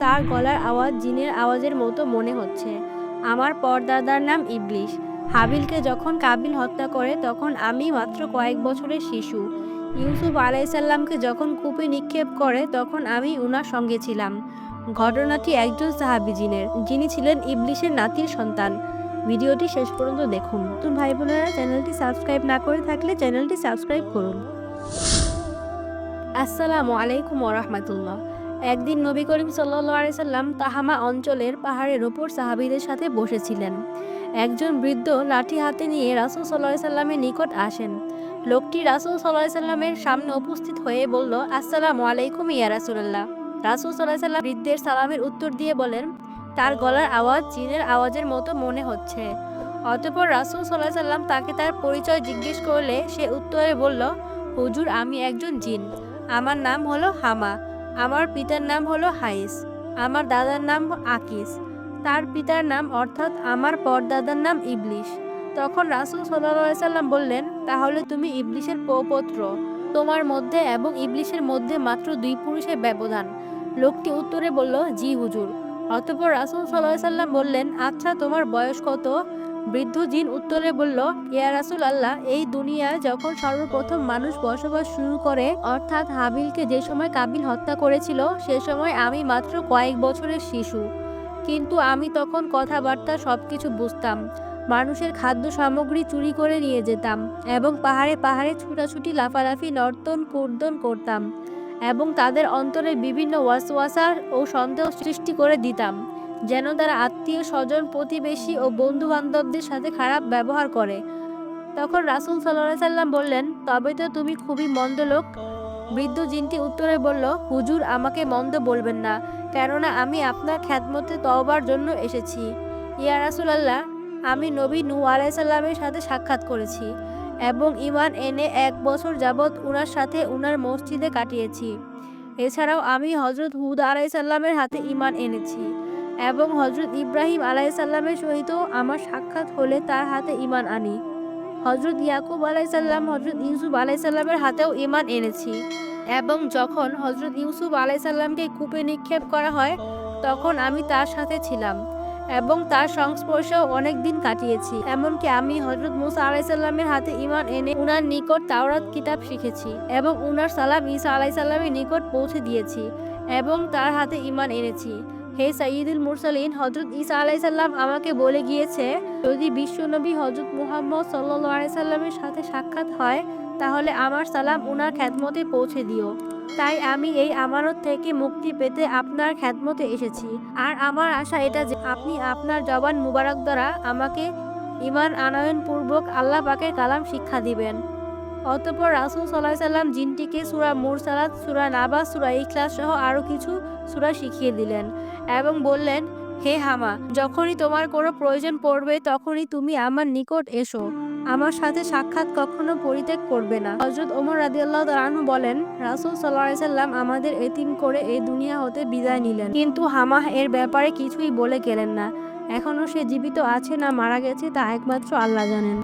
তার গলার আওয়াজ জিনের আওয়াজের মতো মনে হচ্ছে। আমার পরদাদার নাম ইবলিশ। হাবিলকে যখন কাবিল হত্যা করে তখন আমি মাত্র কয়েক বছরের শিশু। ইউসুফ আলাইসাল্লামকে যখন কূপে নিক্ষেপ করে তখন আমি উনার সঙ্গে ছিলাম। ঘটনাটি একজন সাহাবী জিনের, যিনি ছিলেন ইবলিশের নাতির সন্তান। ভিডিওটি শেষ পর্যন্ত দেখুন। নতুন ভাই বোনেরা চ্যানেলটি সাবস্ক্রাইব না করে থাকলে চ্যানেলটি সাবস্ক্রাইব করুন। আসসালামু আলাইকুম ওরহমাতুল্লাহ। একদিন নবী করিম সাল্লাল্লাহু আলাইহি সাল্লাম তাহামা অঞ্চলের পাহাড়ের ওপর সাহাবীদের সাথে বসেছিলেন। একজন বৃদ্ধ লাঠি হাতে নিয়ে রাসূল সাল্লাল্লাহু আলাইহি সাল্লামের নিকট আসেন। লোকটি রাসূল সাল্লাল্লাহু আলাইহি সাল্লামের সামনে উপস্থিত হয়ে বলল, আসসালামু আলাইকুম ইয়া রাসূলুল্লাহ। রাসূল সাল্লাল্লাহু আলাইহি সাল্লাম বৃদ্ধের সালামের উত্তর দিয়ে বলেন, তার গলার আওয়াজ জিনের আওয়াজের মতো মনে হচ্ছে। অতঃপর রাসূল সাল্লাল্লাহু আলাইহি সাল্লাম তাকে তার পরিচয় জিজ্ঞেস করলে সে উত্তরে বলল, হুজুর, আমি একজন জিন। আমার নাম হলো হামা। আমার পিতার নাম হলো হাইস। আমার দাদার নাম আকিস। তার পিতার নাম অর্থাৎ আমার পরদাদার নাম ইবলিশ। তখন রাসূল সাল্লাল্লাহু আলাইহি সাল্লাম বললেন, তাহলে তুমি ইবলিশের পৌত্র। তোমার মধ্যে এবং ইবলিশের মধ্যে মাত্র 2 পুরুষের ব্যবধান। লোকটি উত্তরে বলল, জি হুজুর। অতঃপর রাসূল সাল্লাল্লাহু আলাইহি সাল্লাম বললেন, আচ্ছা, তোমার বয়স কত? বৃদ্ধ জিন উত্তরে বলল, ইয়া রাসূলুল্লাহ, এই দুনিয়ায় যখন সর্বপ্রথম মানুষ বসবাস শুরু করে অর্থাৎ হাবিলকে যে সময় কাবিল হত্যা করেছিল সে সময় আমি মাত্র কয়েক বছরের শিশু। কিন্তু আমি তখন কথাবার্তা সবকিছু বুঝতাম। মানুষের খাদ্য সামগ্রী চুরি করে নিয়ে যেতাম এবং পাহাড়ে পাহাড়ে ছুটাছুটি লাফালাফি নর্তন কুর্দন করতাম এবং তাদের অন্তরে বিভিন্ন ওয়াসওয়াসা ও সন্দেহ সৃষ্টি করে দিতাম যেন তারা আত্মীয় স্বজন প্রতিবেশী ও বন্ধু বান্ধবদের সাথে খারাপ ব্যবহার করে। তখন রাসূল সাল্লাল্লাহু আলাইহি সাল্লাম বললেন, তবে তো তুমি খুবই মন্দ লোক। বৃদ্ধ জিনটি উত্তরে বলল, হুজুর, আমাকে মন্দ বলবেন না, কেননা আমি আপনার খেদমতে তওবার জন্য এসেছি। ইয়া রাসূলুল্লাহ, আমি নবী নূহ আলাইহিস সালামের সাথে সাক্ষাৎ করেছি এবং ঈমান এনে 1 বছর যাবৎ উনার সাথে উনার মসজিদে কাটিয়েছি। এছাড়াও আমি হযরত হুদ আলাইহিস সালামের হাতে ঈমান এনেছি এবং হযরত ইব্রাহিম আলাইহিস সালামের সহিতও আমার সাক্ষাৎ হলে তার হাতে ঈমান আনি। হযরত ইয়াকুব আলাইহিস সালাম, হযরত ইউসুফ আলাইহিস সালামের হাতেও ঈমান এনেছি এবং যখন হযরত ইউসুফ আলাইহিস সালামকে কূপে নিক্ষেপ করা হয় তখন আমি তার সাথে ছিলাম এবং তার সংস্পর্শেও অনেক দিন কাটিয়েছি। এমনকি আমি হযরত মুসা আলাইহিস সালামের হাতে ঈমান এনে উনার নিকট তাওরাত কিতাব শিখেছি এবং উনার সালাম ঈসা আলাইহিস সালামের নিকট পৌঁছে দিয়েছি এবং তার হাতে ঈমান এনেছি। হে সাইয়্যিদুল মুরসালিন, হযরত ঈসা আলাইহিস সালাম আমাকে বলে গিয়েছে, যদি বিশ্বনবী হযরত মুহাম্মদ সাল্লাল্লাহু আলাইহি সাল্লামের সাথে সাক্ষাৎ হয় তাহলে আমার সালাম উনার খেদমতে পৌঁছে দিও। তাই আমি এই আমানত থেকে মুক্তি পেতে আপনার খেদমতে এসেছি। আর আমার আশা এটা যে আপনি আপনার জবান মুবারক দ্বারা আমাকে ঈমান আনয়ন পূর্বক আল্লাহ পাকের কালাম শিক্ষা দিবেন। অতঃপর রাসূল সাল্লাল্লাহু আলাইহি সাল্লাম জিনটিকে সূরা মুরসালাত, সূরা নাবা, সূরা ইখলাস সহ আরও কিছু সূরা শিখিয়ে দিলেন এবং বললেন, হে হামা, যখনই তোমার কোনো প্রয়োজন পড়বে তখনই তুমি আমার নিকট এসো। আমার সাথে সাক্ষাৎ কখনো পরিত্যাগ করবে না। হযরত ওমর রাদিয়াল্লাহু তাআলা আনহু বলেন, রাসূল সাল্লাল্লাহু আলাইহি সাল্লাম আমাদের এতিম করে এই দুনিয়া হতে বিদায় নিলেন, কিন্তু হামাহ এর ব্যাপারে কিছুই বলে গেলেন না। এখনও সে জীবিত আছে না মারা গেছে তা একমাত্র আল্লাহ জানেন।